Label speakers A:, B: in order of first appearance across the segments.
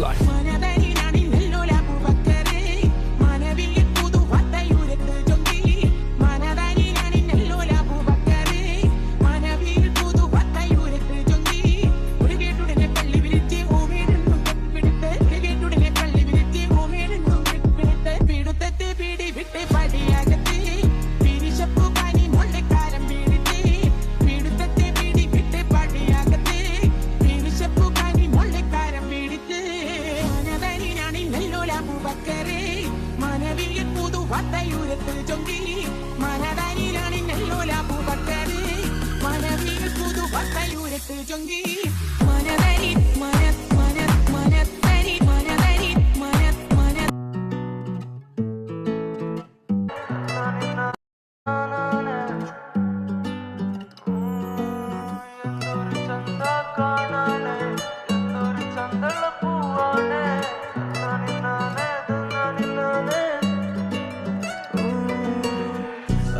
A: God.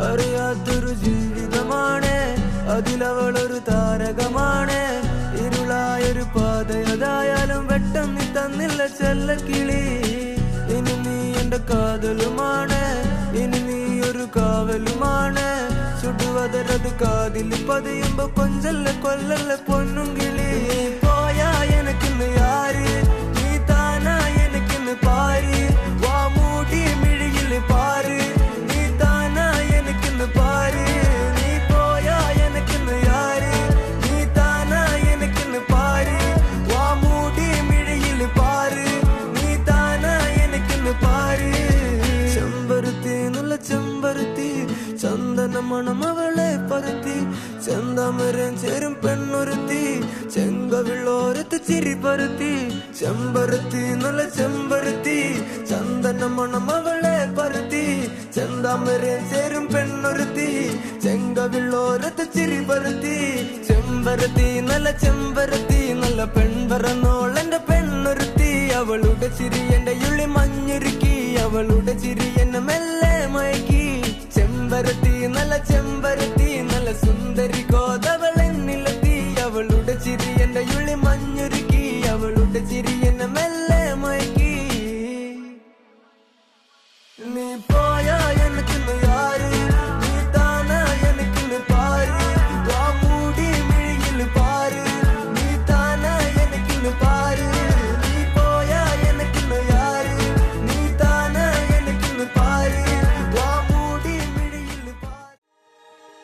B: അറിയാത്തൊരു ജീവിതമാണ്, അതിലവളൊരു താരകമാണ്. ഇരുളായൊരു പാതയതായാലും വെട്ടം നീ തന്നില്ല ചെല്ലക്കിളി. ഇനി നീ എന്റെ കാതലുമാണ്, ഇനി നീ ഒരു കാവലുമാണ്. ചുടുവതരത് കാതിൽ പതിയുമ്പോ കൊഞ്ചല്ല കൊല്ലല്ല പൊന്നും കിളി. പോയാ എനക്കിന്ന് ആര്, നീ താനാ എനക്കിന്ന് പാര്. വാ മൂടി മിഴിയിൽ പാര്, നീ താനാ എനക്കിന്ന് പാര്. നീ പോയാ എനക്കിന്ന് ആര്, നീ താനാ എനക്കിന്ന് പാര്. വാ മൂടി മിഴിയിൽ പാര്, നീ താനാ എനക്കിന്ന് പാര്. ചെമ്പരുത്തി എന്നുള്ള ചെമ്പരുത്തി, ചന്ദന മണം അവളെ പരത്തി. ചെന്താമരം ചേരും പെണ്ണൊരുത്തി, ചെങ്കവിളോരത്ത് ചിരി പരത്തി. ചെമ്പരുത്തി നല്ല ചെമ്പരുത്തി, ചന്ദന മണം അവളെ പരത്തി. ചെന്താമരം ചേരും പെണ്ണൊരുത്തി, ചെങ്കവിളോരത്ത് ചിരി പരത്തി. ചെമ്പരത്തി നല്ല ചെമ്പരത്തി, നല്ല പെൺപറന്നോൾ എന്റെ പെണ്ണൊരുത്തി. അവളുടെ ചിരി എന്റെ ഉള്ളി മഞ്ഞുരുക്കി, അവളുടെ